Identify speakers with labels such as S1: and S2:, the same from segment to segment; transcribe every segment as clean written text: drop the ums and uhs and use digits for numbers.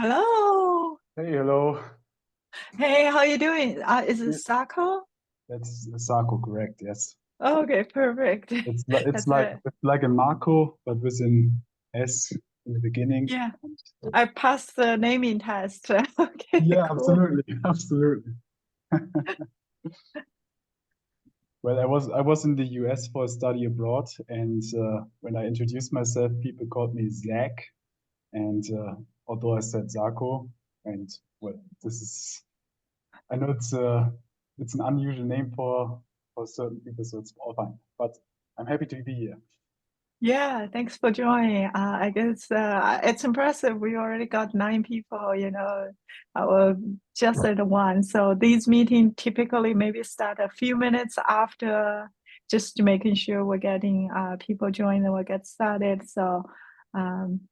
S1: Hello.
S2: Hey, hello.
S1: Hey, how you doing? Is it
S2: Yeah,
S1: Saarko?
S2: that's Saarko, correct? Yes.
S1: Okay, perfect.
S2: It's
S1: That's
S2: like
S1: it.
S2: it's like a Marco, but with an S in the beginning.
S1: Yeah, I passed the naming test. Okay,
S2: Yeah,
S1: cool.
S2: absolutely, absolutely. Well, I was in the US for a study abroad, and when I introduced myself, people called me Zach, and although I said Saarko, and well, this is I know it's an unusual name for certain people, so it's all fine. But I'm happy to be here.
S1: Yeah, thanks for joining. I guess it's impressive. We already got 9 people, our just at one. So these meetings typically maybe start a few minutes after, just making sure we're getting people join and we'll get started. So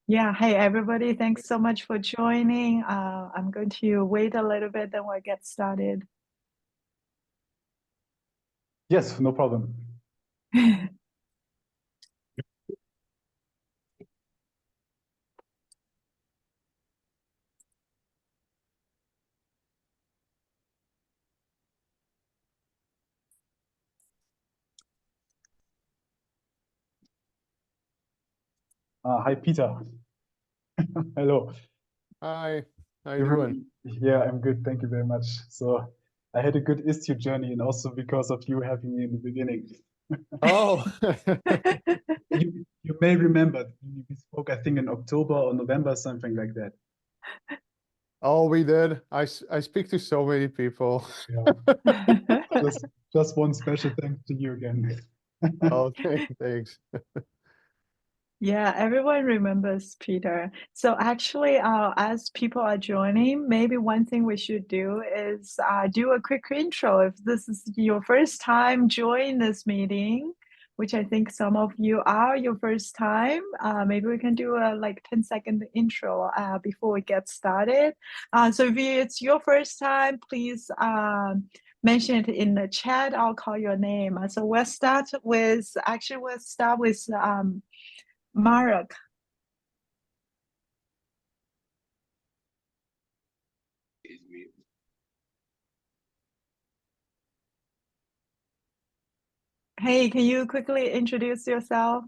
S1: yeah, hey everybody, thanks so much for joining. I'm going to wait a little bit, then we'll get started.
S2: Yes, no problem. Hi, Peter. Hello.
S3: Hi, how you
S2: You
S3: doing?
S2: Yeah, I'm good. Thank you very much. So I had a good Istio journey, and also because of you having me in the beginning.
S3: Oh,
S2: You may remember we spoke, I think, in October or November, something like that.
S3: oh, we did. I speak to so many people.
S2: Yeah. Just just one special thanks to you again.
S3: Oh, thanks.
S1: Yeah, everyone remembers Peter. So actually, as people are joining, maybe one thing we should do is do a quick intro. If this is your first time joining this meeting, which I think some of you are your first time, maybe we can do a like 10-second intro before we get started. So if it's your first time, please mention it in the chat. I'll call your name. So we'll start with Marek. Hey, can you quickly introduce yourself?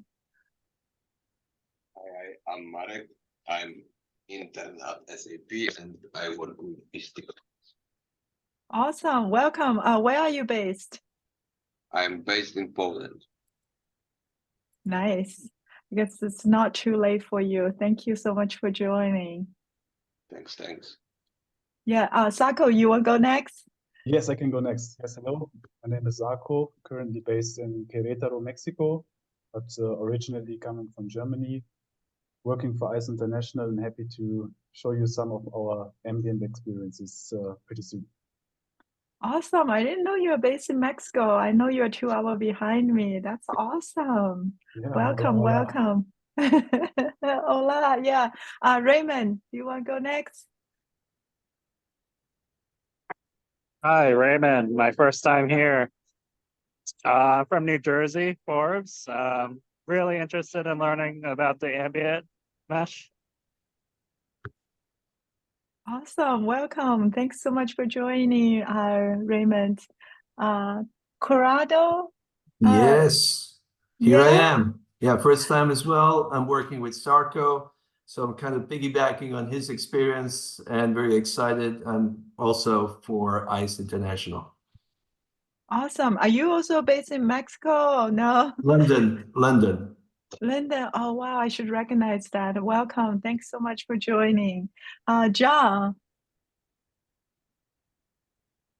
S4: Hi, I'm Marek. I'm intern at SAP and I work with Istio.
S1: Awesome. Welcome. Where are you based?
S4: I'm based in Poland.
S1: Nice. I guess it's not too late for you. Thank you so much for joining.
S4: Thanks.
S1: Yeah, Saarko, you want to go next?
S2: Yes, I can go next. Yes, hello. My name is Saarko, currently based in Querétaro, Mexico, but originally coming from Germany, working for EISST International, and happy to show you some of our ambient experiences pretty soon.
S1: Awesome. I didn't know you were based in Mexico. I know you're 2 hours behind me. That's awesome.
S2: Yeah,
S1: Welcome,
S2: hola,
S1: welcome. Hola, yeah. Raymond, do you want to go next?
S5: Hi, Raymond. My first time here. From New Jersey, Forbes. Really interested in learning about the ambient mesh.
S1: Awesome. Welcome. Thanks so much for joining, Raymond. Corrado?
S6: Yes, here I
S1: Yeah.
S6: am. Yeah, first time as well. I'm working with Saarko, so I'm kind of piggybacking on his experience and very excited. I'm also for EISST International.
S1: Awesome. Are you also based in Mexico? Or no?
S6: London.
S1: Linda, oh wow, I should recognize that. Welcome. Thanks so much for joining. John.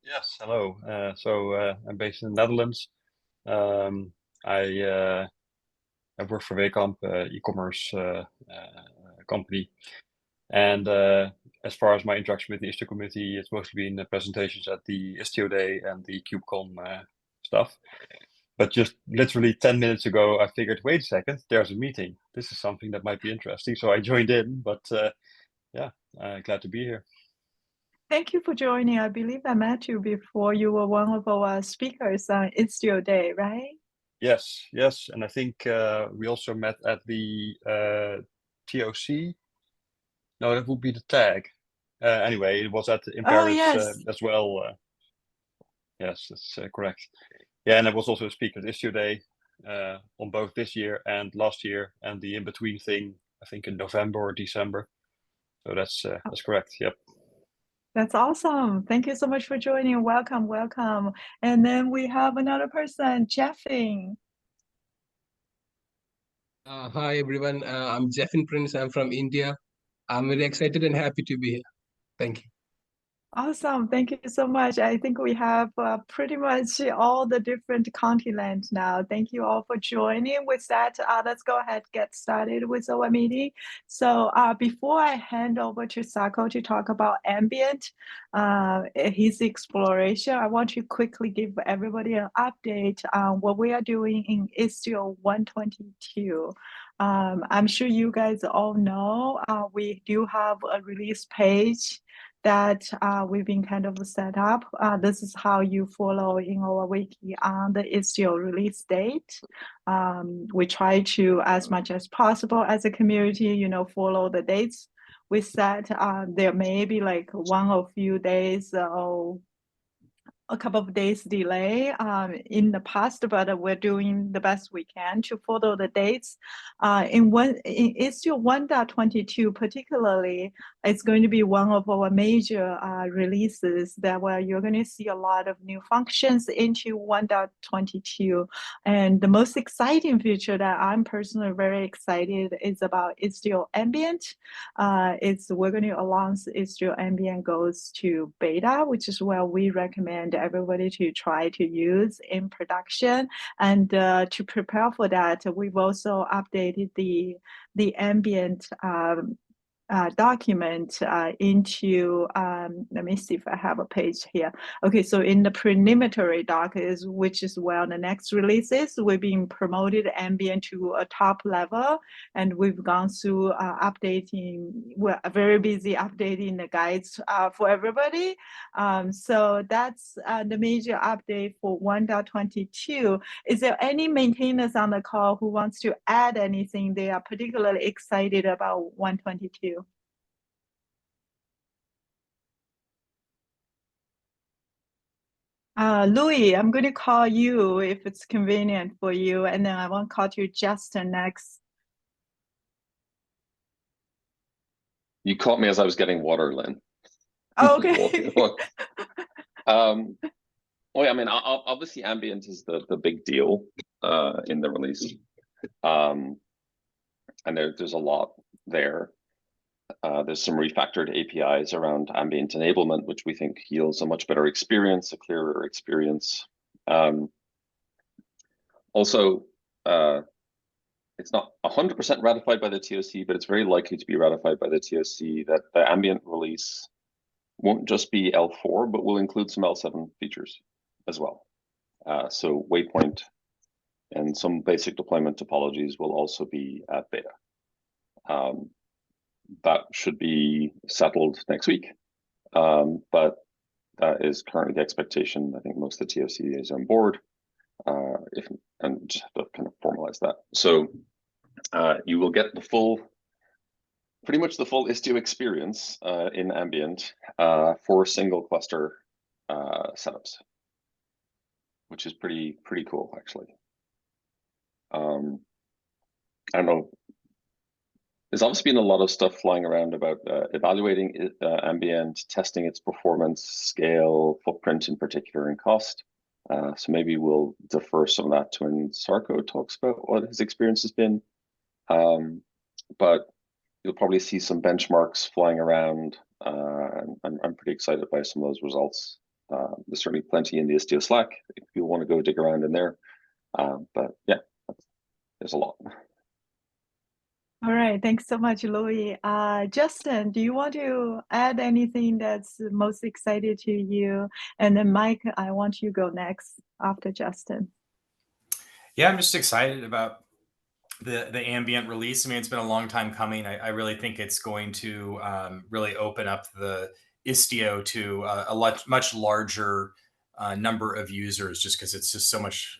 S7: Yes, hello. I'm based in the Netherlands. Um, I work for Wekamp, e-commerce company. And as far as my interaction with the Istio community, it's mostly been presentations at the Istio Day and the KubeCon stuff. But just literally 10 minutes ago, I figured, wait a second, there's a meeting. This is something that might be interesting. So I joined in, but yeah, glad to be here.
S1: Thank you for joining. I believe I met you before. You were one of our speakers on Istio Day, right?
S7: Yes. And I think we also met at the TOC No, that would be the tag. Anyway, it was in
S1: Oh,
S7: Paris
S1: yes.
S7: as well. Yes, that's correct. Yeah, and I was also a speaker at Istio Day on both this year and last year, and the in-between thing, I think in November or December. So that's correct. Yep.
S1: That's awesome. Thank you so much for joining. Welcome, welcome. And then we have another person, Jeffing.
S8: Hi everyone, I'm Jeffin Prince. I'm from India. I'm very excited and happy to be here. Thank you.
S1: Awesome. Thank you so much. I think we have pretty much all the different continents now. Thank you all for joining. With that, let's go ahead get started with our meeting. So before I hand over to Saarko to talk about ambient, his exploration, I want to quickly give everybody an update on what we are doing in Istio 122. I'm sure you guys all know we do have a release page that we've been kind of set up. This is how you follow in our wiki on the Istio release date. We try to, as much as possible as a community, follow the dates we set. There may be like one or few days or a couple of days delay in the past, but we're doing the best we can to follow the dates. In Istio 1.22 particularly, it's going to be one of our major releases that where you're going to see a lot of new functions into 1.22. And the most exciting feature that I'm personally very excited is about Istio Ambient. We're going to announce Istio Ambient goes to beta, which is where we recommend everybody to try to use in production. And to prepare for that, we've also updated the ambient document into, let me see if I have a page here. Okay, so in the preliminary doc which is where the next release is, we've been promoted ambient to a top level, and we've gone through updating, we're very busy updating the guides for everybody. So that's the major update for 1.22. Is there any maintainers on the call who wants to add anything they are particularly excited about 1.22? Louis, I'm going to call you if it's convenient for you, and then I want to call to Justin next.
S9: You caught me as I was getting water, Lynn.
S1: Okay.
S9: Well, yeah, I mean, obviously ambient is the big deal in the release. And there's a lot there. There's some refactored APIs around ambient enablement, which we think yields a much better experience, a clearer experience. Also, it's not 100% ratified by the TOC, but it's very likely to be ratified by the TOC that the ambient release won't just be L4, but will include some L7 features as well. So waypoint and some basic deployment topologies will also be at beta. That should be settled next week, but that is currently the expectation. I think most of the TOC is on board, and just have to kind of formalize that. So you will get pretty much the full Istio experience in ambient for single cluster setups, which is pretty cool actually. I don't know. There's obviously been a lot of stuff flying around about evaluating ambient, testing its performance, scale, footprint in particular, and cost. So maybe we'll defer some of that to when Saarko talks about what his experience has been. But you'll probably see some benchmarks flying around. I'm pretty excited by some of those results. There's certainly plenty in the Istio Slack if you want to go dig around in there. But yeah, there's a lot.
S1: All right, thanks so much, Louis. Justin, do you want to add anything that's most excited to you? And then Mike, I want you to go next after Justin.
S10: Yeah, I'm just excited about the ambient release. I mean, it's been a long time coming. I really think it's going to really open up the Istio to a much larger number of users, just because it's just so much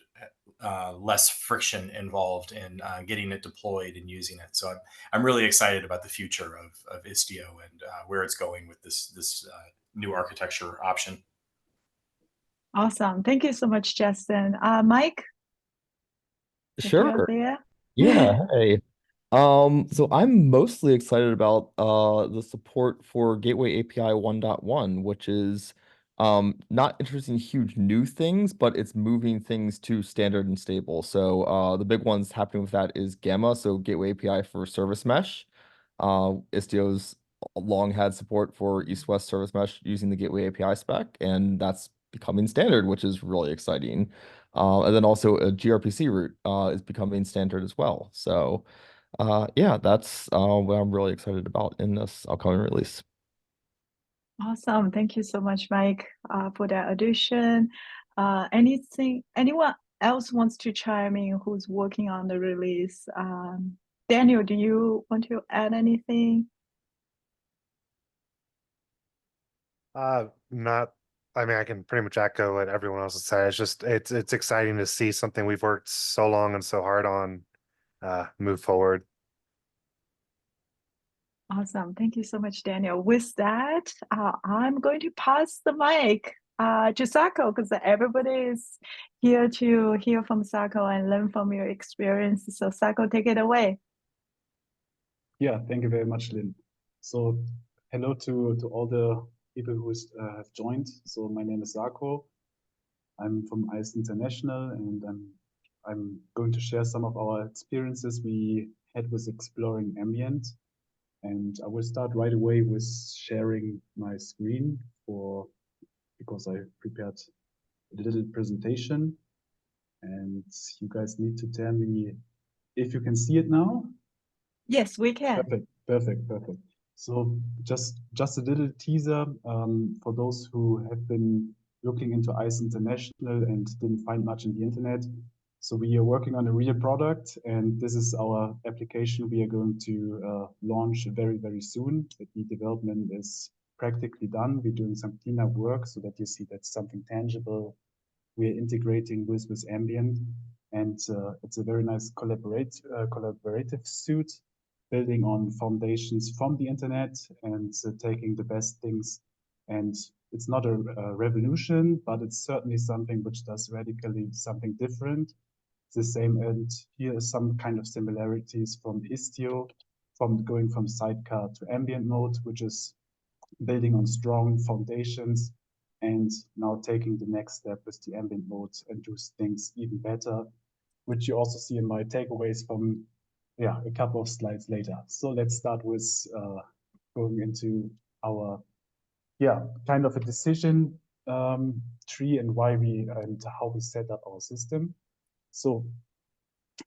S10: less friction involved in getting it deployed and using it. So I'm really excited about the future of Istio and where it's going with this new architecture option.
S1: Awesome. Thank you so much, Justin. Mike, if you're
S11: Sure.
S1: there.
S11: Yeah, hey. So I'm mostly excited about the support for Gateway API 1.1, which is not introducing huge new things, but it's moving things to standard and stable. So the big ones happening with that is Gamma, so Gateway API for Service Mesh. Istio's long had support for East-West Service Mesh using the Gateway API spec, and that's becoming standard, which is really exciting. And then also a gRPC route is becoming standard as well. So yeah, that's what I'm really excited about in this upcoming release.
S1: Awesome. Thank you so much, Mike, for that addition. Anyone else wants to chime in who's working on the release? Daniel, do you want to add anything?
S12: Not, I mean, I can pretty much echo what everyone else has said. It's just, it's exciting to see something we've worked so long and so hard on move forward.
S1: Awesome. Thank you so much, Daniel. With that, I'm going to pass the mic to Saarko, because everybody is here to hear from Saarko and learn from your experience. So Saarko, take it away.
S2: Yeah, thank you very much, Lynn. So hello to all the people who have joined. So my name is Saarko. I'm from EISST International, and I'm going to share some of our experiences we had with exploring ambient. And I will start right away with sharing my screen because I prepared a little presentation. And you guys need to tell me if you can see it now.
S1: Yes, we can.
S2: Perfect. So just a little teaser for those who have been looking into EISST International and didn't find much in the internet. So we are working on a real product, and this is our application we are going to launch very, very soon. The development is practically done. We're doing some cleanup work so that you see that's something tangible we're integrating with ambient. And it's a very nice collaborative suite, building on foundations from the internet and taking the best things. And it's not a revolution, but it's certainly something which does radically something different. It's the same, and here are some kind of similarities from Istio, from going from sidecar to ambient mode, which is building on strong foundations, and now taking the next step with the ambient mode and do things even better, which you also see in my takeaways from a couple of slides later. So let's start with going into our kind of a decision tree and why and how we set up our system. So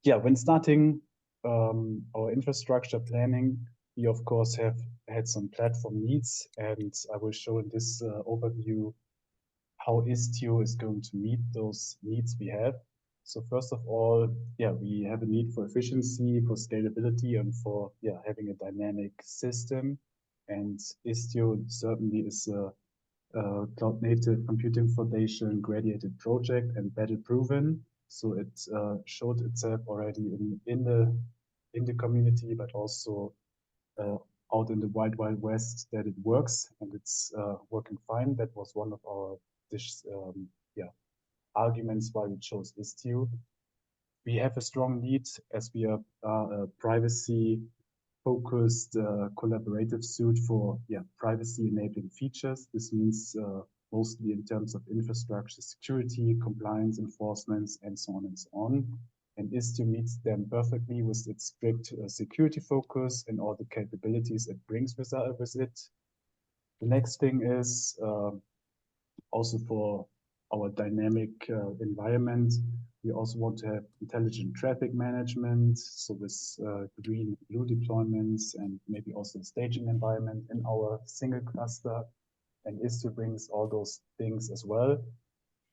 S2: when starting our infrastructure planning, we of course have had some platform needs, and I will show in this overview how Istio is going to meet those needs we have. So first of all, we have a need for efficiency, for scalability, and for having a dynamic system. And Istio certainly is a cloud native computing foundation graduated project and battle proven. So it showed itself already in the community, but also out in the wild west that it works, and it's working fine. That was one of our arguments why we chose Istio. We have a strong need as we are a privacy focused collaborative suite for privacy enabling features. This means mostly in terms of infrastructure security, compliance enforcements, and so on and so on. And Istio meets them perfectly with its strict security focus and all the capabilities it brings with it. The next thing is also for our dynamic environment, we also want to have intelligent traffic management, so with green and blue deployments, and maybe also a staging environment in our single cluster. And Istio brings all those things as well.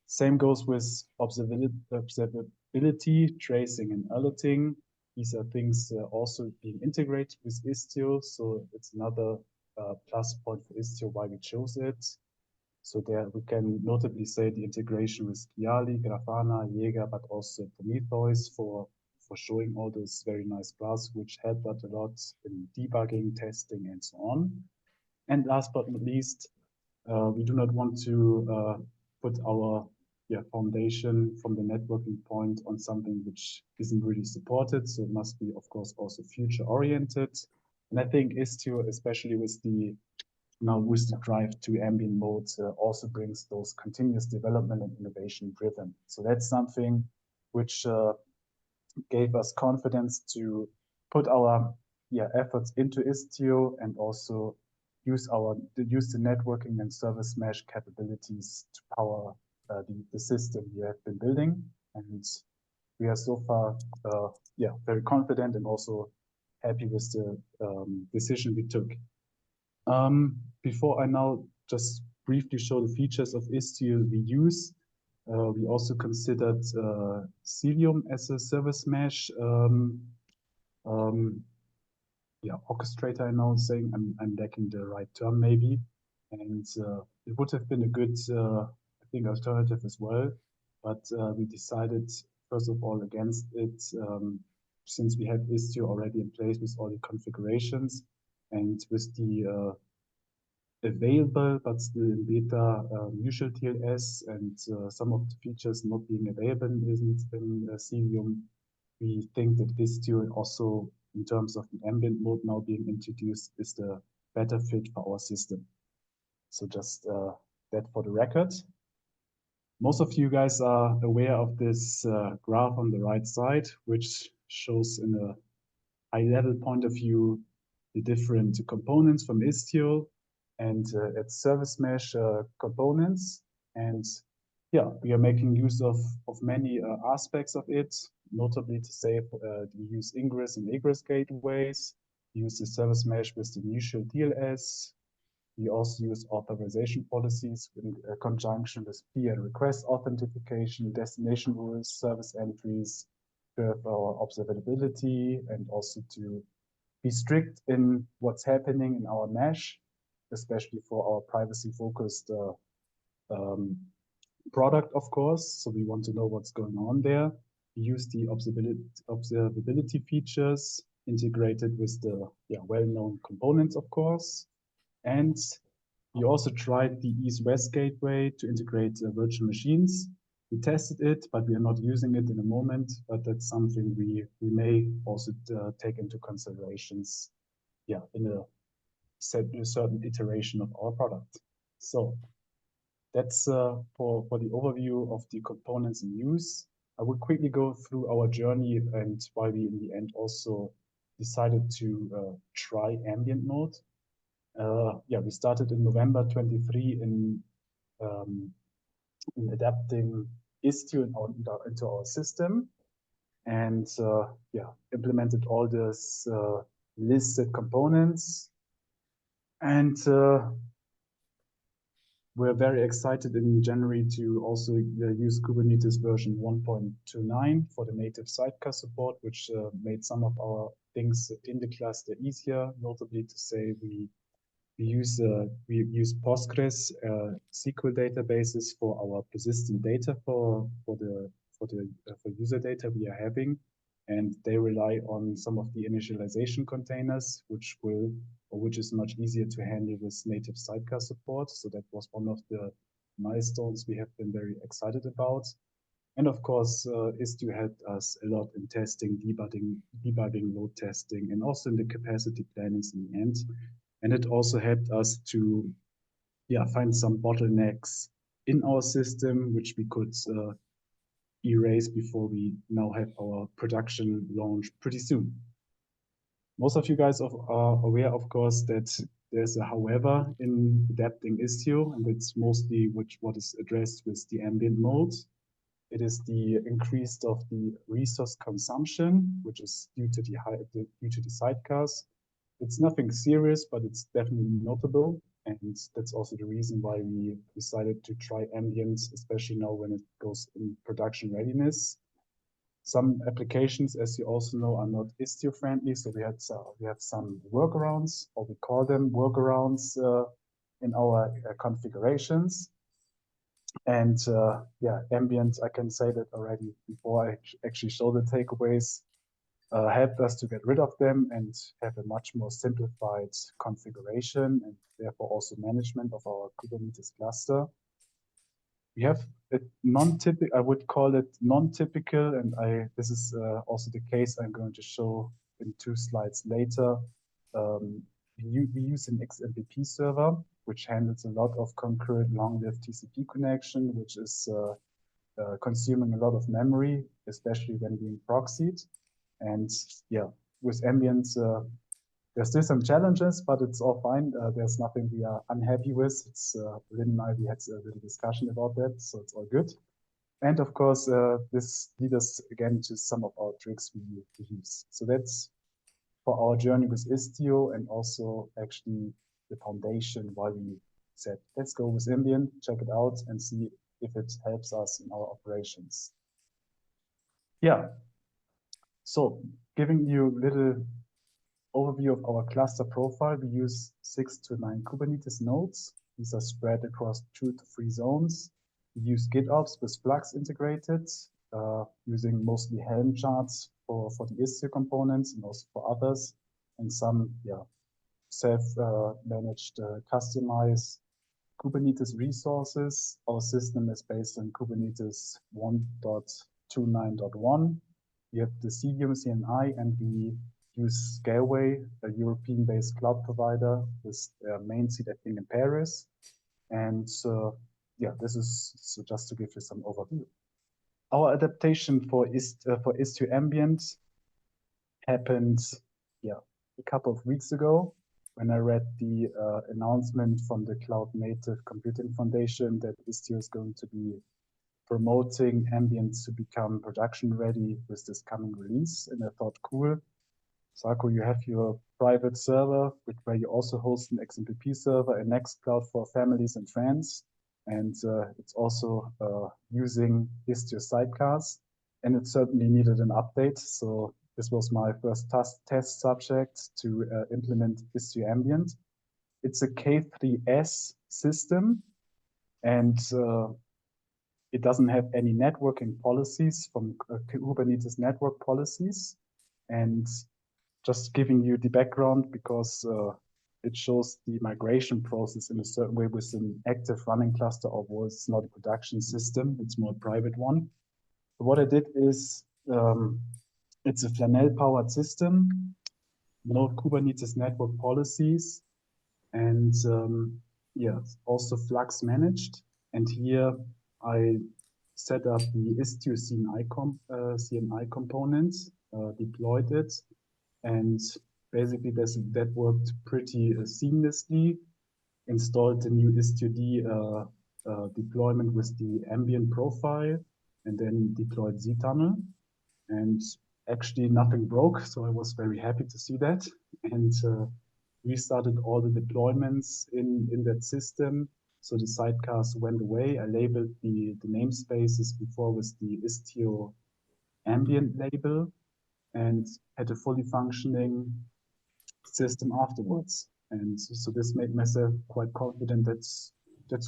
S2: Same goes with observability, tracing, and alerting. These are things also being integrated with Istio, so it's another plus point for Istio why we chose it. So there we can notably say the integration with Kiali, Grafana, Jaeger, but also Prometheus for showing all those very nice graphs, which helped us a lot in debugging, testing, and so on. And last but not least, we do not want to put our foundation from the networking point on something which isn't really supported. So it must be, of course, also future oriented. And I think Istio, especially with the drive to ambient mode, also brings those continuous development and innovation driven. So that's something which gave us confidence to put our efforts into Istio and also use the networking and service mesh capabilities to power the system we have been building. And we are so far very confident and also happy with the decision we took. Before I now just briefly show the features of Istio we use, we also considered Cilium as a service mesh orchestrator. I know saying I'm lacking the right term maybe, and it would have been a good I think alternative as well, but we decided first of all against it since we had Istio already in place with all the configurations and with the available but still in beta usual TLS and some of the features not being available in Cilium. We think that Istio also in terms of the ambient mode now being introduced is the better fit for our system. So just that for the record. Most of you guys are aware of this graph on the right side, which shows in a high-level point of view the different components from Istio and its service mesh components. And we are making use of many aspects of it, notably to say we use ingress and egress gateways, we use the service mesh with the usual TLS. We also use authorization policies in conjunction with peer request authentication, destination rules, service entries, to have our observability, and also to be strict in what's happening in our mesh, especially for our privacy-focused product, of course. So we want to know what's going on there. We use the observability features integrated with the well-known components, of course. And we also tried the east-west gateway to integrate virtual machines. We tested it, but we are not using it in a moment. But that's something we may also take into considerations, in a certain iteration of our product. So that's for the overview of the components in use. I will quickly go through our journey and why we in the end also decided to try ambient mode. We started in November 23 in adapting Istio into our system, and implemented all this listed components. And we're very excited in January to also use Kubernetes version 1.29 for the native sidecar support, which made some of our things in the cluster easier. Notably to say we use Postgres SQL databases for our persistent data for user data we are having, and they rely on some of the initialization containers, which is much easier to handle with native sidecar support. So that was one of the milestones we have been very excited about. And of course, Istio helped us a lot in testing, debugging, load testing, and also in the capacity plannings in the end. And it also helped us to find some bottlenecks in our system, which we could erase before we now have our production launch pretty soon. Most of you guys are aware, of course, that there's a however in adapting Istio, and it's mostly what is addressed with the ambient mode. It is the increase of the resource consumption, which is due to the sidecars. It's nothing serious, but it's definitely notable. And that's also the reason why we decided to try ambient, especially now when it goes in production readiness. Some applications, as you also know, are not Istio friendly. So we have some workarounds, or we call them workarounds in our configurations. And yeah, ambient, I can say that already before I actually show the takeaways, helped us to get rid of them and have a much more simplified configuration and therefore also management of our Kubernetes cluster. We have a non-typical, I would call it non-typical, and this is also the case I'm going to show in 2 slides later. We use an XMPP server, which handles a lot of concurrent long-lived TCP connection, which is consuming a lot of memory, especially when being proxied. And yeah, with ambient, there's still some challenges, but it's all fine. There's nothing we are unhappy with. It's Lynn and I, we had a little discussion about that, so it's all good. And of course, this leads us again to some of our tricks we use. So that's for our journey with Istio, and also actually the foundation why we said, let's go with ambient, check it out and see if it helps us in our operations. Yeah. So giving you a little overview of our cluster profile, we use 6 to 9 Kubernetes nodes. These are spread across 2 to 3 zones. We use GitOps with Flux integrated, using mostly Helm charts for the Istio components and also for others, and some self-managed customized Kubernetes resources. Our system is based on Kubernetes 1.29.1. We have the Cilium CNI, and we use Scaleway, a European-based cloud provider with their main seat, I think, in Paris. And yeah, this is so just to give you some overview. Our adaptation for Istio Ambient happened, a couple of weeks ago when I read the announcement from the Cloud Native Computing Foundation that Istio is going to be promoting ambient to become production ready with this coming release. And I thought, cool, Saarko, you have your private server where you also host an XMPP server and Nextcloud for families and friends. And it's also using Istio sidecars, and it certainly needed an update. So this was my first test subject to implement Istio Ambient. It's a K3S system, and it doesn't have any networking policies from Kubernetes network policies. And just giving you the background, because it shows the migration process in a certain way with an active running cluster, although it's not a production system, it's more a private one. But what I did is, it's a Flanell powered system, no Kubernetes network policies, and also Flux managed. And here I set up the Istio CNI components, deployed it, and basically that worked pretty seamlessly. Installed the new Istio-D deployment with the ambient profile, and then deployed zTunnel. And actually nothing broke, so I was very happy to see that. And restarted all the deployments in that system. So the sidecars went away. I labeled the namespaces before with the Istio ambient label, and had a fully functioning system afterwards. And so this made myself quite confident. That's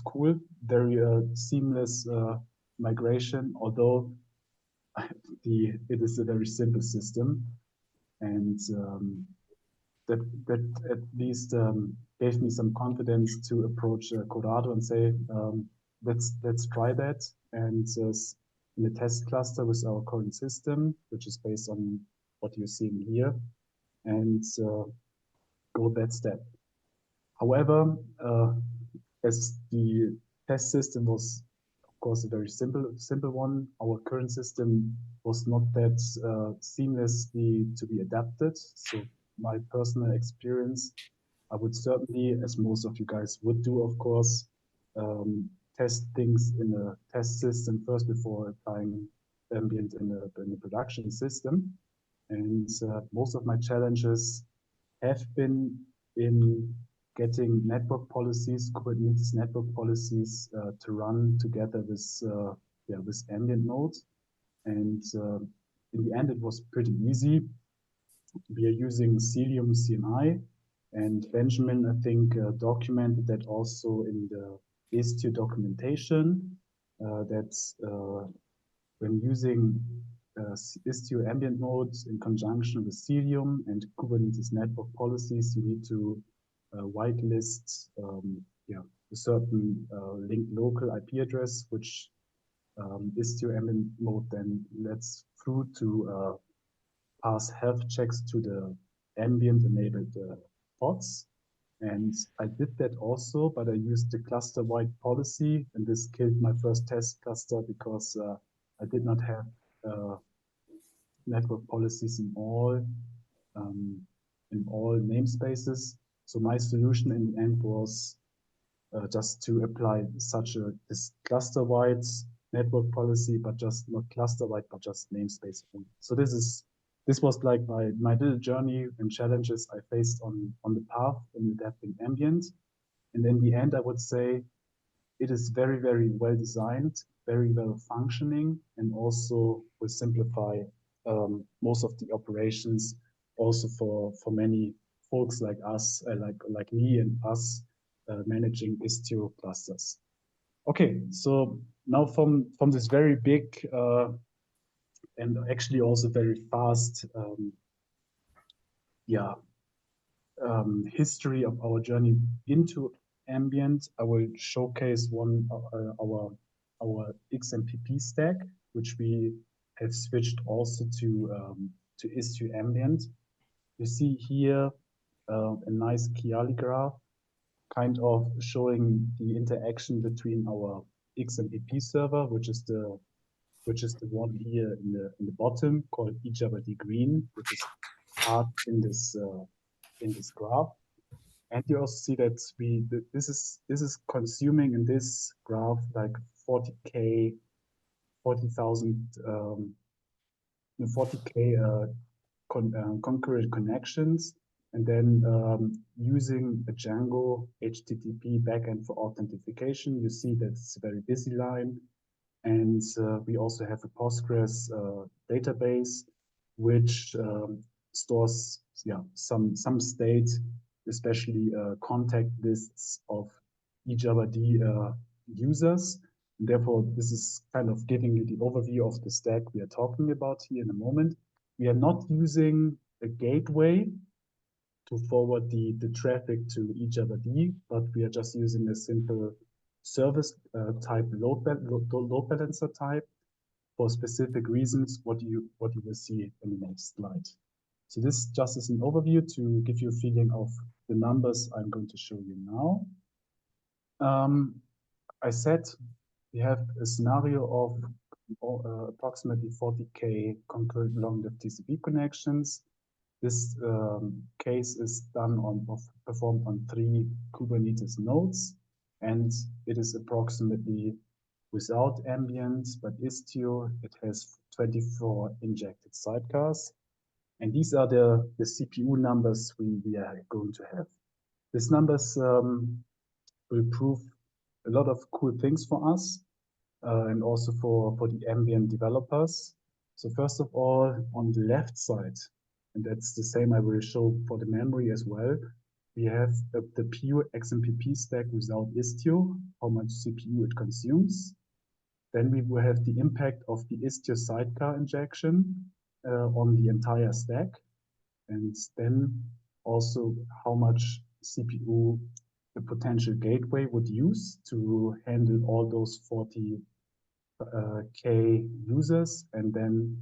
S2: cool. Very seamless migration, although it is a very simple system. And that at least gave me some confidence to approach Corrado and say, let's try that. And in the test cluster with our current system, which is based on what you're seeing here, and go that step. However, as the test system was, of course, a very simple one, our current system was not that seamlessly to be adapted. So my personal experience, I would certainly, as most of you guys would do, of course, test things in a test system first before applying ambient in a production system. And most of my challenges have been in getting network policies, Kubernetes network policies, to run together with ambient node. And in the end, it was pretty easy. We are using Cilium CNI, and Benjamin, I think, documented that also in the Istio documentation. that when using Istio ambient modes in conjunction with Cilium and Kubernetes network policies, you need to whitelist a certain linked local IP address, which Istio ambient mode then lets through to pass health checks to the ambient enabled pods. And I did that also, but I used the cluster-wide policy, and this killed my first test cluster because I did not have network policies in all namespaces. So my solution in the end was just to apply this cluster-wide network policy, but just not cluster-wide, but just namespace only. So this was like my little journey and challenges I faced on the path in adapting ambient. And in the end, I would say it is very, very well designed, very well functioning, and also will simplify most of the operations also for many folks like us, like me and us managing Istio clusters. Okay, so now from this very big and actually also very fast history of our journey into ambient, I will showcase one our XMPP stack, which we have switched also to Istio ambient. You see here a nice Kiali graph, kind of showing the interaction between our XMPP server, which is the one here in the bottom called eJabberD green, which is part in this graph. And you also see that this is consuming in this graph like 40,000 concurrent connections, and then using a Django HTTP backend for authentication. You see that it's a very busy line, and we also have a Postgres database which stores some state, especially contact lists of eJabberD users. And therefore, this is kind of giving you the overview of the stack we are talking about here in a moment. We are not using a gateway to forward the traffic to eJabberD, but we are just using a simple service type load balancer type for specific reasons, what you will see in the next slide. So this just is an overview to give you a feeling of the numbers I'm going to show you now. I said we have a scenario of approximately 40K concurrent long-lived TCP connections. This case is performed on 3 Kubernetes nodes, and it is approximately without ambient, but Istio, it has 24 injected sidecars. And these are the CPU numbers we are going to have. These numbers will prove a lot of cool things for us and also for the ambient developers. So first of all, on the left side, and that's the same I will show for the memory as well, we have the pure XMPP stack without Istio, how much CPU it consumes. Then we will have the impact of the Istio sidecar injection on the entire stack, and then also how much CPU the potential gateway would use to handle all those 40K users, and then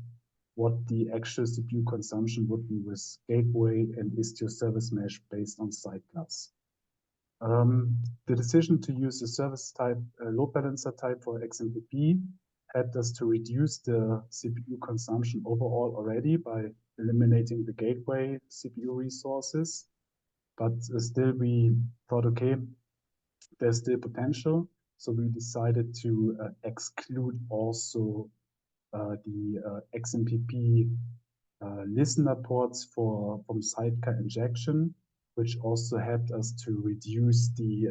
S2: what the actual CPU consumption would be with gateway and Istio service mesh based on sidecars. The decision to use a service type, load balancer type for XMPP helped us to reduce the CPU consumption overall already by eliminating the gateway CPU resources. But still we thought, okay, there's still potential. So we decided to exclude also the XMPP listener ports from sidecar injection, which also helped us to reduce the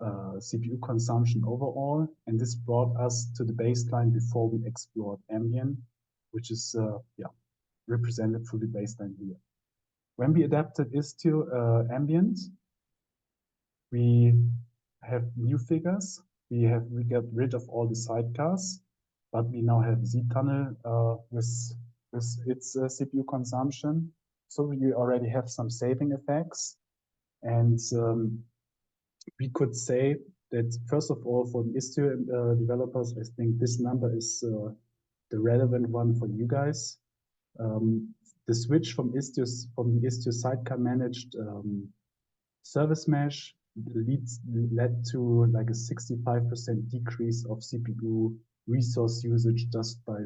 S2: CPU consumption overall. And this brought us to the baseline before we explored ambient, which is represented through the baseline here. When we adapted Istio ambient, we have new figures. we got rid of all the sidecars, but we now have Z-tunnel with its CPU consumption. So we already have some saving effects. And we could say that, first of all, for the Istio developers, I think this number is the relevant one for you guys. The switch from the Istio sidecar managed service mesh led to like a 65% decrease of CPU resource usage just by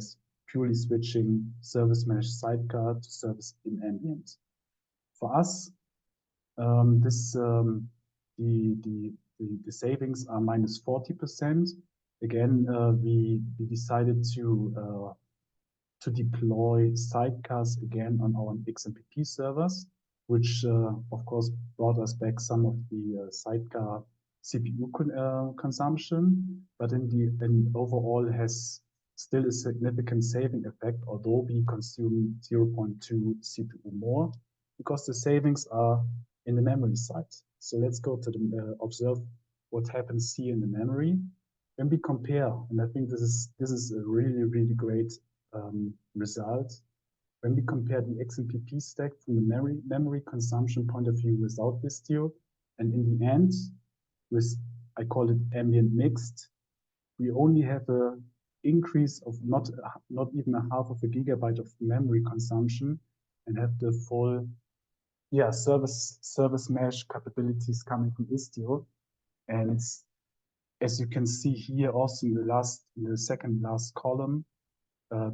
S2: purely switching service mesh sidecar to service in ambient. For us, the savings are minus 40%. Again, we decided to deploy sidecars again on our XMPP servers, which of course brought us back some of the sidecar CPU consumption, but in overall has still a significant saving effect, although we consume 0.2 CPU more, because the savings are in the memory side. So let's go to the observe what happens here in the memory. When we compare, and I think this is a really great result. When we compare the XMPP stack from the memory consumption point of view without Istio, and in the end, with, I call it ambient mixed, we only have a increase of not even a half of a gigabyte of memory consumption, and have the full service mesh capabilities coming from Istio. And as you can see here, also in the second last column,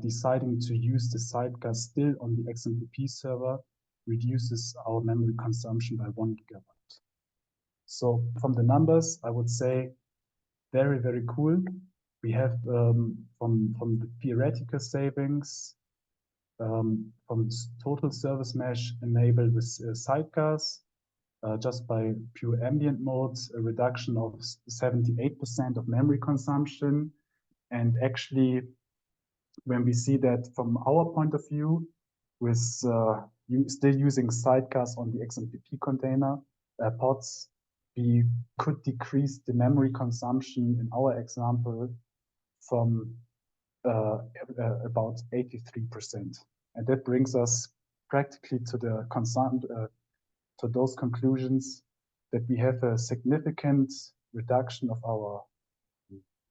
S2: deciding to use the sidecar still on the XMPP server reduces our memory consumption by 1 gigabyte. So from the numbers, I would say very cool. We have from the theoretical savings, from total service mesh enabled with sidecars, just by pure ambient modes, a reduction of 78% of memory consumption. And actually, when we see that from our point of view, with still using sidecars on the XMPP container pods, we could decrease the memory consumption in our example from about 83%. And that brings us practically to the to those conclusions that we have a significant reduction of our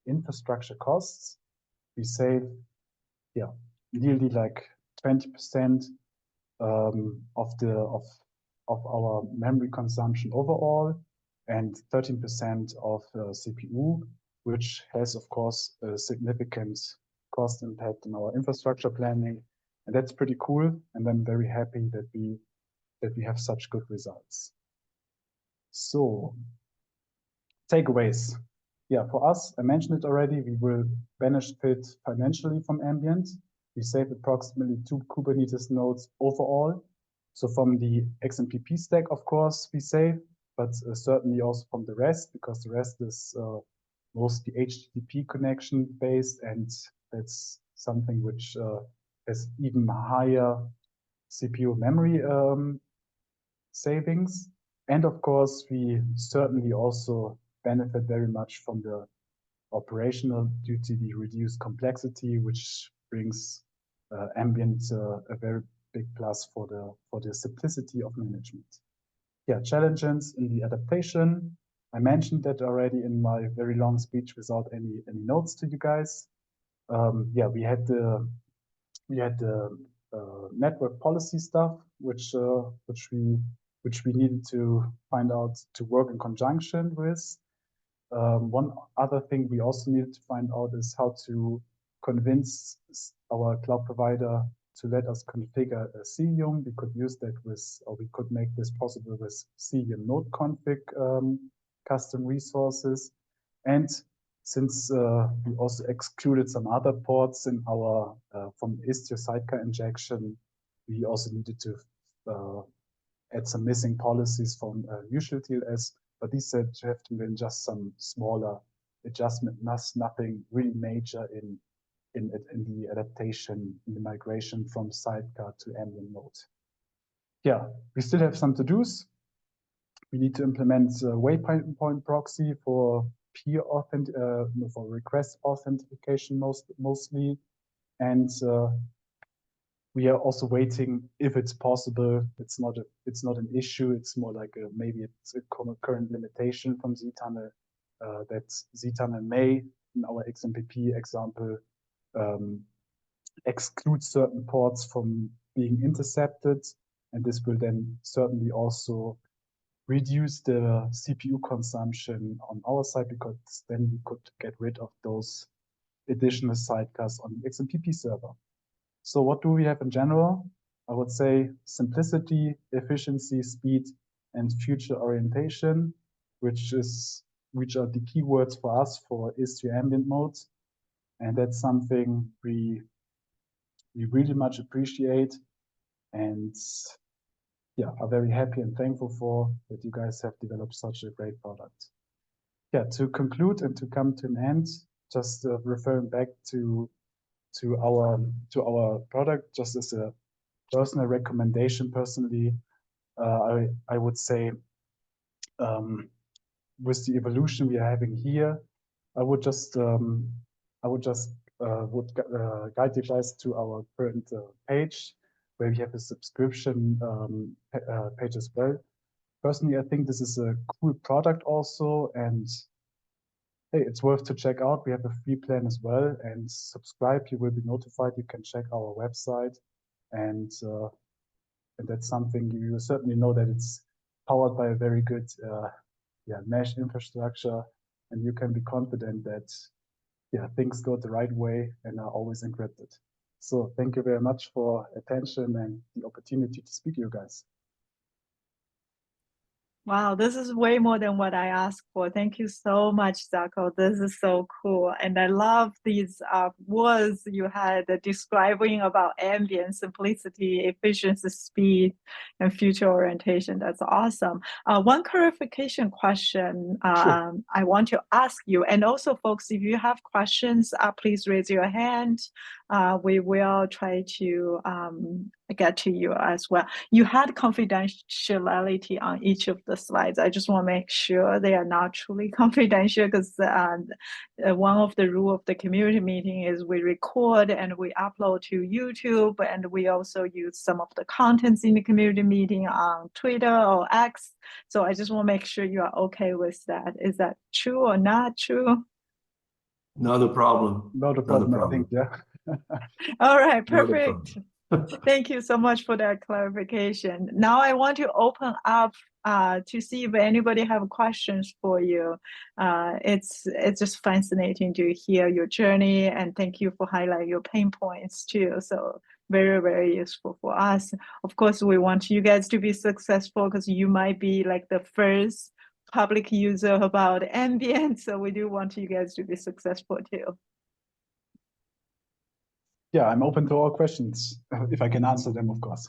S2: infrastructure costs. We save nearly like 20% of our memory consumption overall, and 13% of CPU, which has of course a significant cost impact on our infrastructure planning, and that's pretty cool. And I'm very happy that we have such good results. So, takeaways. Yeah, for us, I mentioned it already, we will benefit financially from ambient. We save approximately 2 Kubernetes nodes overall. So from the XMPP stack, of course, we save, but certainly also from the rest, because the rest is mostly HTTP connection based, and that's something which has even higher CPU memory savings. And of course, we certainly also benefit very much from the operational due to the reduced complexity, which brings ambient a very big plus for the simplicity of management. Yeah, challenges in the adaptation. I mentioned that already in my very long speech without any notes to you guys. Yeah, we had the network policy stuff, which we needed to find out to work in conjunction with. One other thing we also needed to find out is how to convince our cloud provider to let us configure a CIUM. We could use that or we could make this possible with CIUM node config custom resources. And since we also excluded some other ports in our from Istio sidecar injection, we also needed to add some missing policies from usual TLS, but these have been just some smaller adjustment, nothing really major in the adaptation, in the migration from sidecar to ambient mode. Yeah, we still have some to-dos. We need to implement waypoint proxy for for request authentication mostly, and we are also waiting if it's possible. It's not an issue. It's more like maybe it's a current limitation from zTunnel that zTunnel may, in our XMPP example, exclude certain ports from being intercepted, and this will then certainly also reduce the CPU consumption on our side, because then we could get rid of those additional sidecars on the XMPP server. So what do we have in general? I would say simplicity, efficiency, speed, and future orientation, which are the keywords for us for Istio ambient modes. And that's something we really much appreciate, and yeah, are very happy and thankful for that you guys have developed such a great product. Yeah, to conclude and to come to an end, just referring back to our product, just as a personal recommendation. Personally, I would say with the evolution we are having here, I would guide you guys to our current page, where we have a subscription page as well. Personally, I think this is a cool product also, and hey, it's worth to check out. We have a free plan as well, and subscribe. You will be notified. You can check our website, and that's something you certainly know that it's powered by a very good mesh infrastructure, and you can be confident that things go the right way and are always encrypted. So thank you very much for attention and the opportunity to speak to you guys.
S1: Wow, this is way more than what I asked for. Thank you so much, Saarko. This is so cool. And I love these words you had describing about ambient, simplicity, efficiency, speed, and future orientation. That's awesome. One clarification question
S2: Sure.
S1: I want to ask you, and also folks, if you have questions, please raise your hand. We will try to get to you as well. You had confidentiality on each of the slides. I just want to make sure they are not truly confidential, because one of the rules of the community meeting is we record and we upload to YouTube, and we also use some of the contents in the community meeting on Twitter or X. So I just want to make sure you are okay with that. Is that true or not true?
S6: Not a problem.
S2: Not a problem, I think, yeah.
S1: All right,
S6: Not a
S1: perfect.
S6: problem.
S1: Thank you so much for that clarification. Now I want to open up to see if anybody have questions for you. It's just fascinating to hear your journey, and thank you for highlighting your pain points too. So very, very useful for us. Of course, we want you guys to be successful, because you might be like the first public user about ambient. So we do want you guys to be successful too.
S2: Yeah, I'm open to all questions, if I can answer them, of course.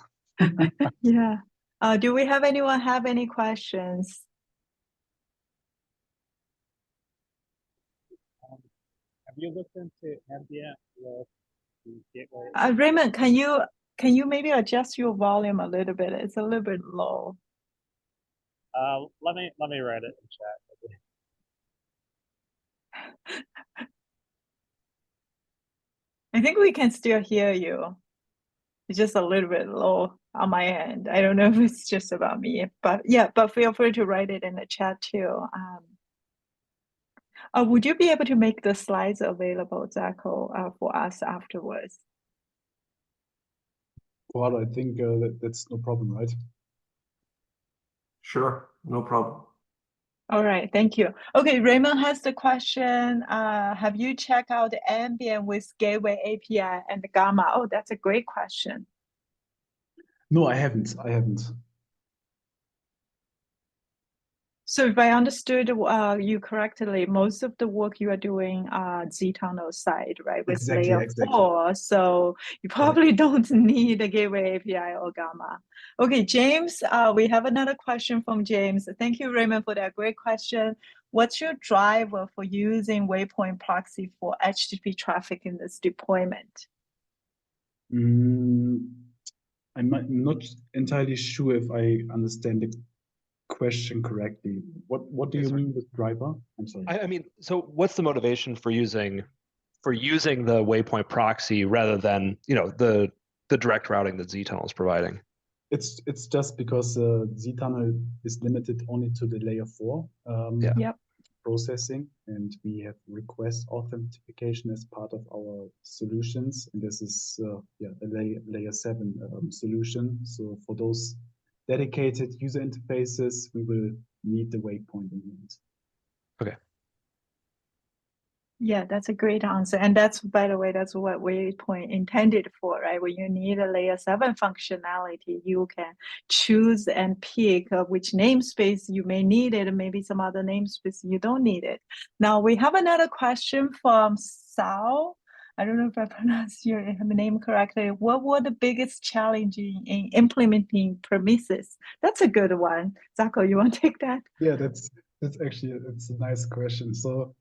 S1: Yeah. Do we have anyone have any questions?
S5: Have you looked into ambient with the gateway?
S1: Raymond, can you maybe adjust your volume a little bit? It's a little bit low.
S5: Let me write it in chat.
S1: I think we can still hear you. It's just a little bit low on my end. I don't know if it's just about me, but yeah, but feel free to write it in the chat too. Would you be able to make the slides available, Saarko, for us afterwards?
S2: Well, I think that's no problem, right?
S6: Sure, no problem.
S1: All right, thank you. Okay, Raymond has the question. Have you checked out the ambient with Gateway API and the Gamma? Oh, that's a great question.
S2: No, I haven't.
S1: So if I understood you correctly, most of the work you are doing zTunnel side, right? With
S2: Exactly.
S1: layer 4. So you probably don't need a Gateway API or Gamma. Okay, James, we have another question from James. Thank you, Raymond, for that great question. What's your driver for using Waypoint proxy for HTTP traffic in this deployment?
S2: I'm not entirely sure if I understand the question correctly. What do you mean with driver? I'm sorry.
S13: I mean, so what's the motivation for using the waypoint proxy rather than the direct routing that zTunnel is providing?
S2: It's just because zTunnel is limited only to the layer 4 processing, and we have request authentication as part of our solutions, and this is a layer 7 solution. So for those dedicated user interfaces, we will need the waypoint in the end.
S13: Okay.
S1: Yeah, that's a great answer. And that's, by the way, that's what waypoint intended for, right? When you need a layer 7 functionality, you can choose and pick which namespace you may need it, and maybe some other namespace you don't need it. Now, we have another question from Saarko. I don't know if I pronounced your name correctly. What were the biggest challenge in implementing Prometheus? That's a good one. Saarko, you want to take that?
S2: Yeah, that's actually, it's a nice question. So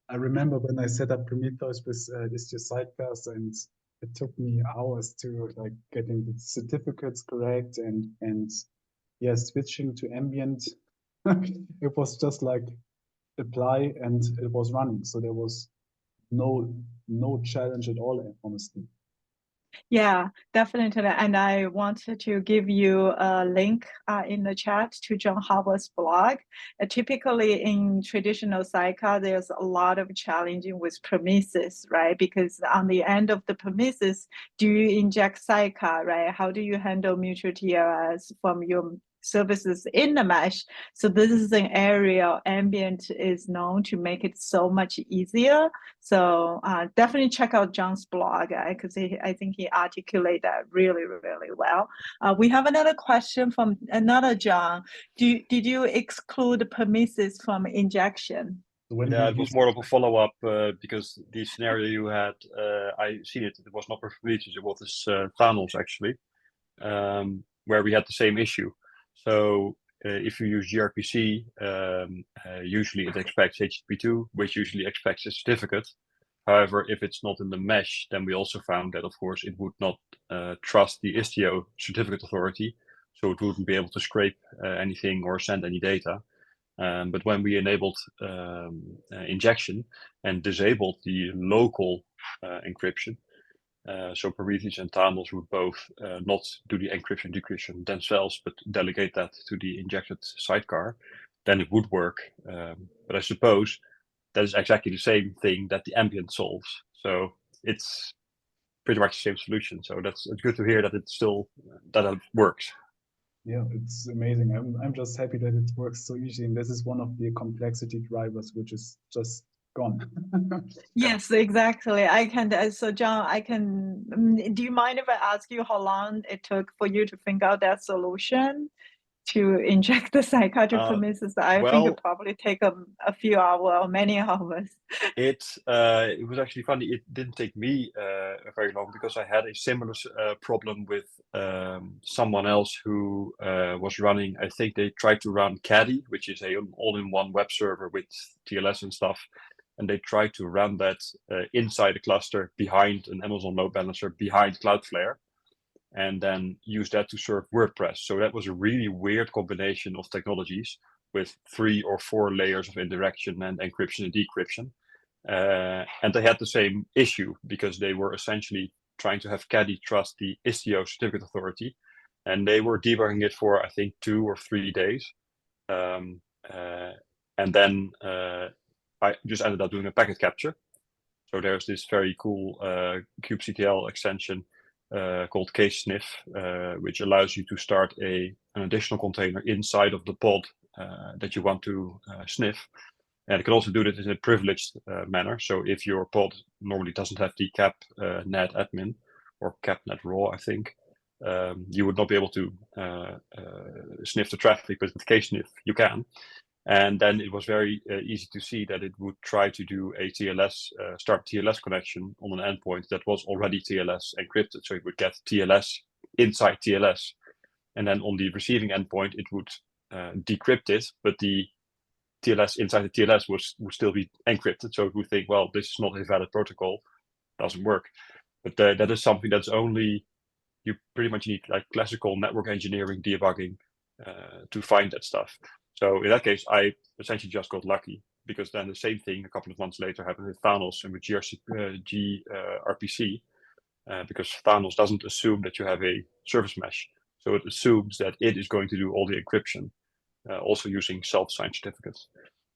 S2: I remember when I set up Prometheus with Istio sidecars, and it took me hours to like getting the certificates correct and yeah, switching to ambient. It was just like apply and it was running. So there was no challenge at all, honestly.
S1: Yeah, definitely. And I wanted to give you a link in the chat to John Harbour's blog. Typically in traditional sidecar, there's a lot of challenging with Prometheus, right? Because on the end of the Prometheus, do you inject sidecar, right? How do you handle mutual TLS from your services in the mesh? So this is an area ambient is known to make it so much easier. So definitely check out John's blog because I think he articulated that really, really well. We have another question from another John. Did you exclude Prometheus from injection?
S7: Yeah, it was more of a follow-up because the scenario you had, I seen it. It was not for Prometheus, it was Thanos actually, where we had the same issue. So if you use gRPC, usually it expects HTTP2, which usually expects a certificate. However, if it's not in the mesh, then we also found that, of course, it would not trust the Istio certificate authority, so it wouldn't be able to scrape anything or send any data. But when we enabled injection and disabled the local encryption, so Prometheus and Thanos would both not do the encryption decryption themselves, but delegate that to the injected sidecar, then it would work. But I suppose that is exactly the same thing that the ambient solves. So it's pretty much the same solution. So it's good to hear that it still that it works.
S2: Yeah, it's amazing. I'm just happy that it works so easily, and this is one of the complexity drivers, which is just gone.
S1: Yes, exactly. So John, do you mind if I ask you how long it took for you to think out that solution to inject the psychiatric Prometheus? I think it probably take a few hours or many hours.
S7: It was actually funny. It didn't take me very long because I had a similar problem with someone else who was running. I think they tried to run Caddy, which is an all-in-one web server with TLS and stuff. And they tried to run that inside a cluster behind an Amazon load balancer behind Cloudflare, and then use that to serve WordPress. So that was a really weird combination of technologies with 3 or 4 layers of indirection and encryption and decryption. And they had the same issue because they were essentially trying to have Caddy trust the Istio certificate authority, and they were debugging it for, I think, 2 or 3 days. And then I just ended up doing a packet capture. So there's this very cool kubectl extension called case sniff, which allows you to start an additional container inside of the pod that you want to sniff. And it can also do that in a privileged manner. So if your pod normally doesn't have the cap.net admin or cap.net raw, I think, you would not be able to sniff the traffic, but with case sniff, you can. And then it was very easy to see that it would try to do a TLS, start TLS connection on an endpoint that was already TLS encrypted. So it would get TLS inside TLS. And then on the receiving endpoint, it would decrypt it, but the TLS inside the TLS would still be encrypted. So it would think, well, this is not a valid protocol, doesn't work. But that is something that's only, you pretty much need like classical network engineering debugging to find that stuff. So in that case, I essentially just got lucky, because then the same thing a couple of months later happened with Thanos and with gRPC, because Thanos doesn't assume that you have a service mesh. So it assumes that it is going to do all the encryption, also using self-signed certificates.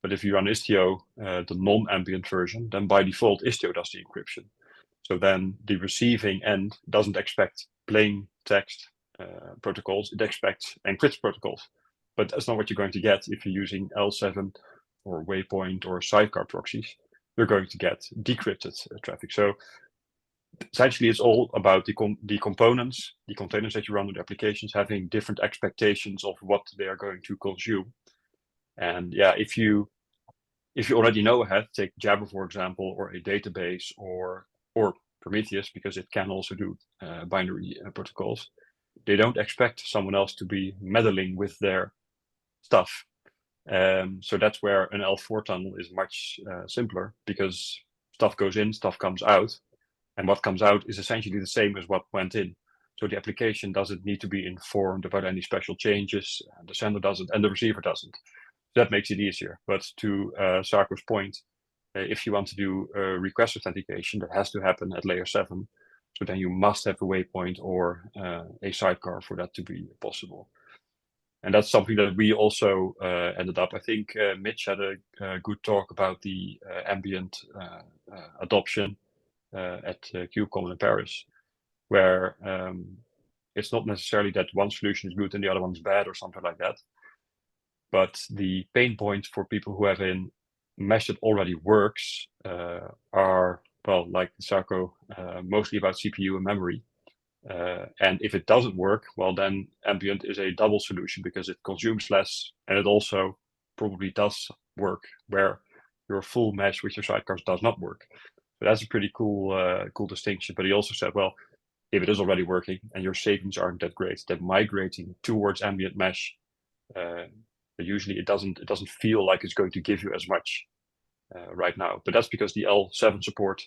S7: But if you run Istio, the non-ambient version, then by default, Istio does the encryption. So then the receiving end doesn't expect plain text protocols, it expects encrypted protocols. But that's not what you're going to get if you're using L7 or Waypoint or sidecar proxies. You're going to get decrypted traffic. So essentially, it's all about the components, the containers that you run on the applications, having different expectations of what they are going to consume. And yeah, if you already know ahead, take Jabber, for example, or a database, or Prometheus, because it can also do binary protocols. They don't expect someone else to be meddling with their stuff. So that's where an L4 tunnel is much simpler, because stuff goes in, stuff comes out, and what comes out is essentially the same as what went in. So the application doesn't need to be informed about any special changes, the sender doesn't, and the receiver doesn't. That makes it easier. But to Saarko's point, if you want to do request authentication, that has to happen at layer 7. So then you must have a waypoint or a sidecar for that to be possible. And that's something that we also ended up. I think Mitch had a good talk about the ambient adoption at KubeCon in Paris, where it's not necessarily that one solution is good and the other one's bad or something like that. But the pain points for people who have a mesh that already works are, well, like Saarko, mostly about CPU and memory. And if it doesn't work, well, then ambient is a double solution, because it consumes less and it also probably does work where your full mesh with your sidecars does not work. So that's a pretty cool distinction. But he also said, well, if it is already working and your savings aren't that great, then migrating towards ambient mesh, usually it doesn't feel like it's going to give you as much right now. But that's because the L7 support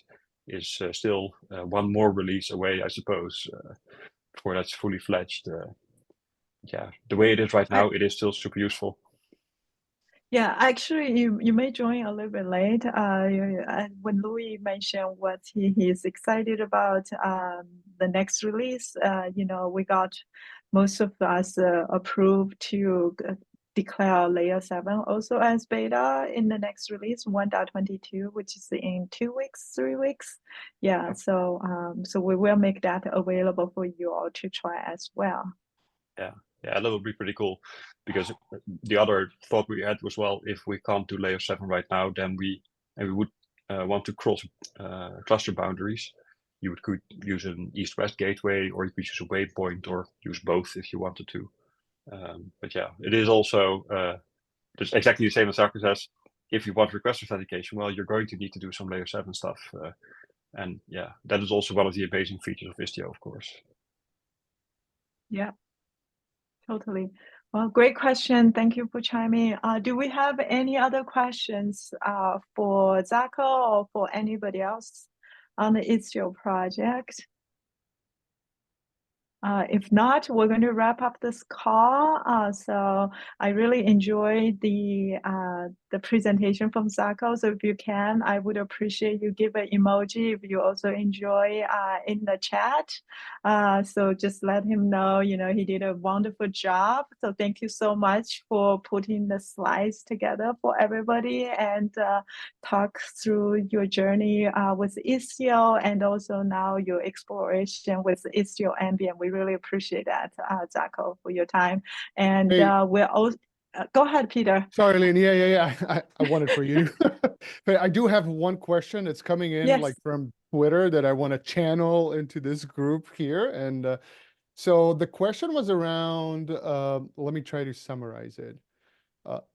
S7: is still one more release away, I suppose, before that's fully fledged. Yeah, the way it is right now, it is still super useful.
S1: Yeah, actually, you may join a little bit late. When Louis mentioned what he is excited about the next release, we got most of us approved to declare layer 7 also as beta in the next release 1.22, which is in 2 weeks, 3 weeks. Yeah, so we will make that available for you all to try as well.
S7: Yeah, that would be pretty cool, because the other thought we had was, well, if we can't do layer 7 right now, then we would want to cross cluster boundaries. You could use an east-west gateway, or you could use a waypoint, or use both if you wanted to. But yeah, it is also just exactly the same as Saarko says. If you want request authentication, well, you're going to need to do some layer 7 stuff. And yeah, that is also one of the amazing features of Istio, of course.
S1: Yeah. Totally. Well, great question. Thank you for chiming in. Do we have any other questions for Saarko or for anybody else on the Istio project? If not, we're going to wrap up this call. So I really enjoyed the presentation from Saarko. So if you can, I would appreciate you give an emoji if you also enjoy in the chat. So just let him know, he did a wonderful job. So thank you so much for putting the slides together for everybody and talk through your journey with Istio, and also now your exploration with Istio Ambient. We really appreciate that, Saarko, for your time. And we're also, go ahead, Peter.
S3: Sorry, Lynn. Yeah. I wanted for you. But I do have one question that's coming in like from Twitter that I want to channel into this group here. And so the question was around, let me try to summarize it.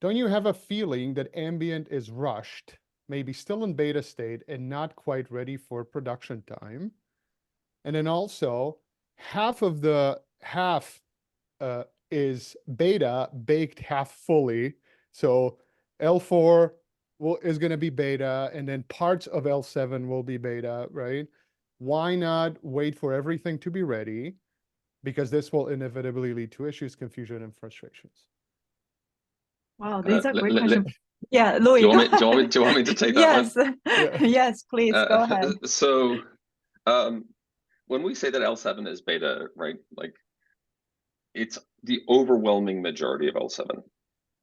S3: Don't you have a feeling that Ambient is rushed, maybe still in beta state and not quite ready for production time? And then also half is beta baked half fully. So L4 is going to be beta, and then parts of L7 will be beta, right? Why not wait for everything to be ready? Because this will inevitably lead to issues, confusion, and frustrations.
S1: Wow, these are great questions. Yeah, Louis,
S9: do you want me to take
S1: yes.
S9: that
S1: one? Yes, please go ahead.
S9: So when we say that L7 is beta, right, like it's the overwhelming majority of L7,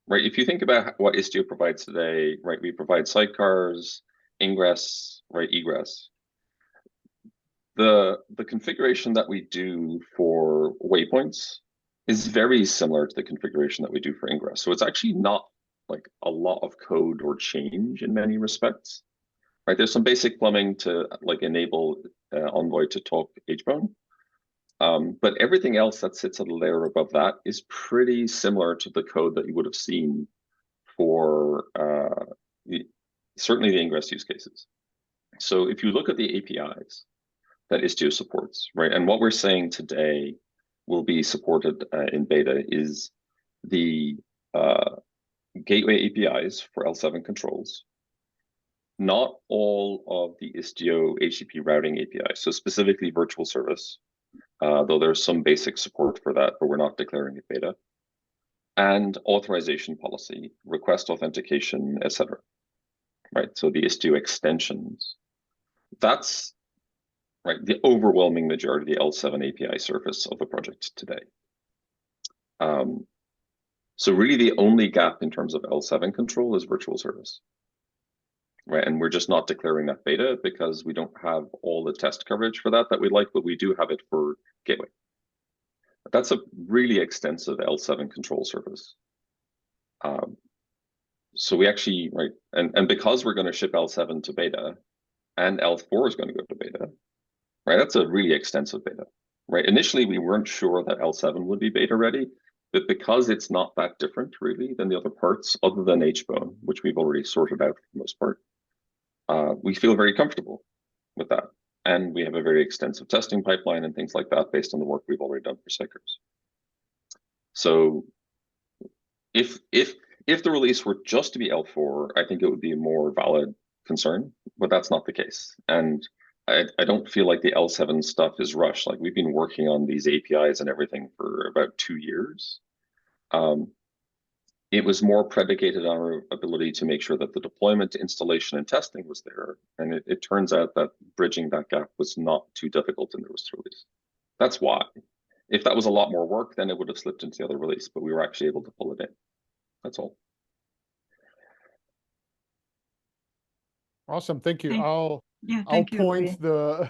S9: right? If you think about what Istio provides today, right, we provide sidecars, ingress, right, egress. The configuration that we do for waypoints is very similar to the configuration that we do for ingress. So it's actually not like a lot of code or change in many respects, right? There's some basic plumbing to like enable Envoy to talk HBone. But everything else that sits at a layer above that is pretty similar to the code that you would have seen for certainly the ingress use cases. So if you look at the APIs that Istio supports, right, and what we're saying today will be supported in beta is the gateway APIs for L7 controls, not all of the Istio HTTP routing APIs, so specifically virtual service, though there's some basic support for that, but we're not declaring it beta, and authorization policy, request authentication, etc. Right, so the Istio extensions, that's right, the overwhelming majority of the L7 API surface of the project today. So really the only gap in terms of L7 control is virtual service, right? And we're just not declaring that beta because we don't have all the test coverage for that we'd like, but we do have it for gateway. That's a really extensive L7 control surface. So we actually, right, and because we're going to ship L7 to beta and L4 is going to go to beta, right? That's a really extensive beta, right? Initially, we weren't sure that L7 would be beta ready, but because it's not that different really than the other parts other than HBone, which we've already sorted out for the most part, we feel very comfortable with that. And we have a very extensive testing pipeline and things like that based on the work we've already done for sidecars. So if the release were just to be L4, I think it would be a more valid concern, but that's not the case. And I don't feel like the L7 stuff is rushed. Like we've been working on these APIs and everything for about 2 years. It was more predicated on our ability to make sure that the deployment, installation, and testing was there. And it turns out that bridging that gap was not too difficult in the release. That's why. If that was a lot more work, then it would have slipped into the other release, but we were actually able to pull it in. That's all.
S3: Awesome, thank you. I'll point the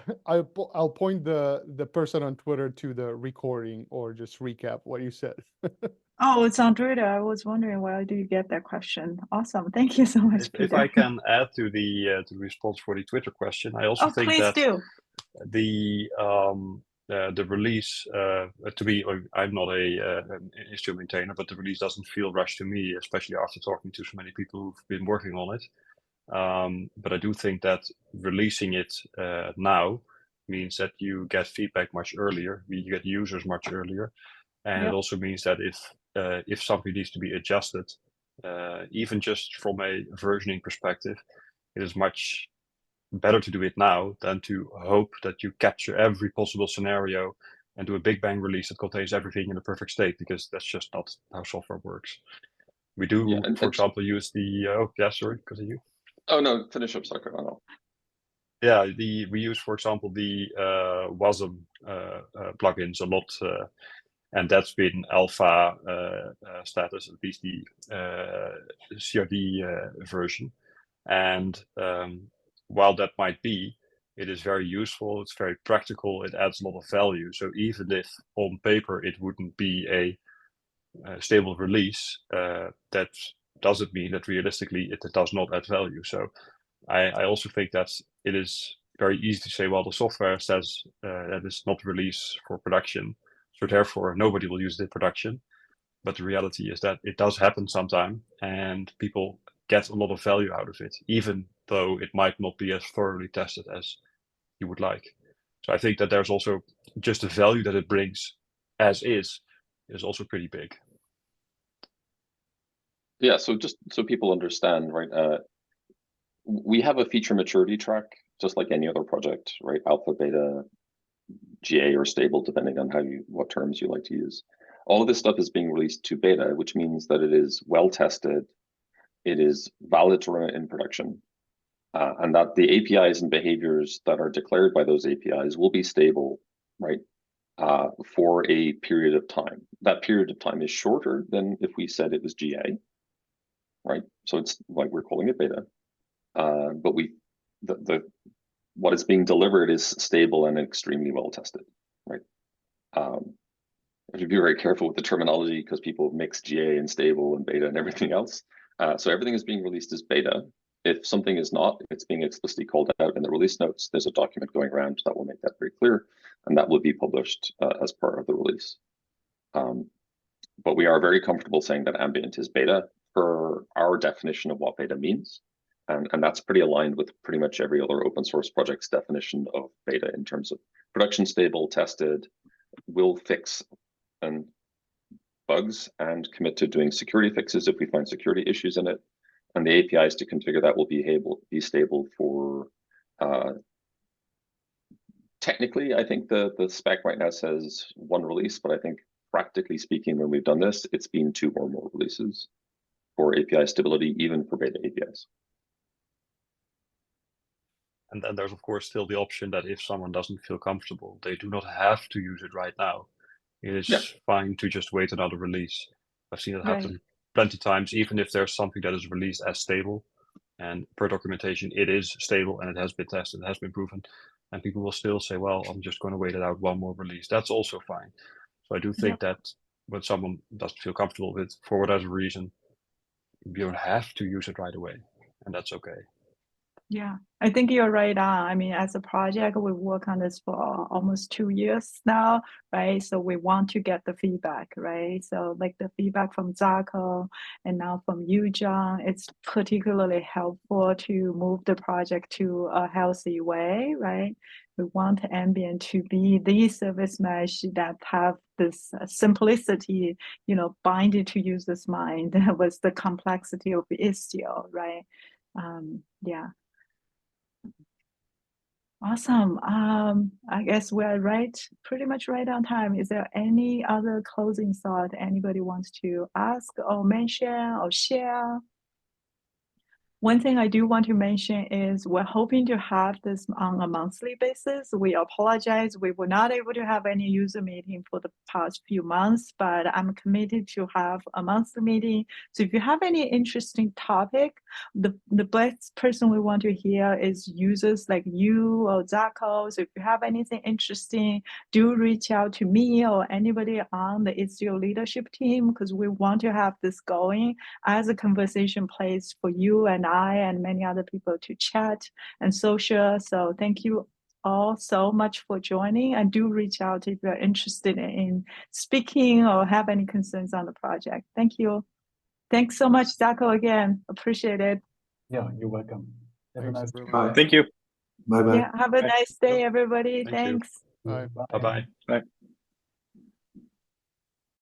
S3: person on Twitter to the recording or just recap what you said.
S1: Oh, it's on Twitter. I was wondering why do you get that question? Awesome, thank you so much, Peter.
S7: If I can add to the response for the Twitter question, I also think that the release to me, I'm not an Istio maintainer, but the release doesn't feel rushed to me, especially after talking to so many people who've been working on it. But I do think that releasing it now means that you get feedback much earlier, you get users much earlier, and it also means that if something needs to be adjusted, even just from a versioning perspective, it is much better to do it now than to hope that you capture every possible scenario and do a big bang release that contains everything in a perfect state, because that's just not how software works. We do, for example, use the sorry, continue.
S9: Oh no, finish up, Saarko.
S7: Yeah, we use, for example, the WASM plugins a lot, and that's been alpha status, at least the CRD version. And while that might be, it is very useful, it's very practical, it adds a lot of value. So even if on paper it wouldn't be a stable release, that doesn't mean that realistically it does not add value. So I also think that it is very easy to say, well, the software says that it's not released for production, so therefore nobody will use it in production. But the reality is that it does happen sometime, and people get a lot of value out of it, even though it might not be as thoroughly tested as you would like. So I think that there's also just the value that it brings as is also pretty big.
S9: Yeah, so just so people understand, right? We have a feature maturity track, just like any other project, right? Alpha, beta, GA, or stable, depending on what terms you like to use. All of this stuff is being released to beta, which means that it is well tested, it is valid to run it in production, and that the APIs and behaviors that are declared by those APIs will be stable, right, for a period of time. That period of time is shorter than if we said it was GA, right? So it's like we're calling it beta, but what is being delivered is stable and extremely well tested, right? I have to be very careful with the terminology because people mix GA and stable and beta and everything else. So everything is being released as beta. If something is not, it's being explicitly called out in the release notes. There's a document going around that will make that very clear, and that will be published as part of the release. But we are very comfortable saying that ambient is beta for our definition of what beta means. And that's pretty aligned with pretty much every other open source project's definition of beta in terms of production stable, tested, will fix and bugs, and commit to doing security fixes if we find security issues in it. And the APIs to configure that will be stable for technically, I think the spec right now says 1 release, but I think practically speaking, when we've done this, it's been 2 or more releases for API stability, even for beta APIs.
S7: And then there's of course still the option that if someone doesn't feel comfortable, they do not have to use it right now. It is fine to just wait another release. I've seen it happen plenty of times, even if there's something that is released as stable, and per documentation it is stable and it has been tested, it has been proven, and people will still say, well, I'm just going to wait it out 1 more release. That's also fine. So I do think that when someone doesn't feel comfortable with it for whatever reason, you don't have to use it right away, and that's okay.
S1: Yeah, I think you're right on. I mean, as a project, we work on this for almost 2 years now, right? So we want to get the feedback, right? So like the feedback from Saarko and now from you, John, it's particularly helpful to move the project to a healthy way, right? We want ambient to be the service mesh that have this simplicity, you know, binding to user's mind with the complexity of Istio, right? Yeah. Awesome. I guess we're pretty much right on time. Is there any other closing thought anybody wants to ask or mention or share? One thing I do want to mention is we're hoping to have this on a monthly basis. We apologize. We were not able to have any user meeting for the past few months, but I'm committed to have a monthly meeting. So if you have any interesting topic, the best person we want to hear is users like you or Saarko. So if you have anything interesting, do reach out to me or anybody on the Istio leadership team, because we want to have this going as a conversation place for you and I and many other people to chat and social. So thank you all so much for joining, and do reach out if you're interested in speaking or have any concerns on the project. Thank you. Thanks so much, Saarko, again. Appreciate it.
S2: Yeah, you're welcome. Have a nice day.
S6: Bye.
S10: Thank you.
S6: Bye-bye.
S1: Yeah, have a nice day, everybody. Thanks.
S7: Bye-bye.
S2: Bye.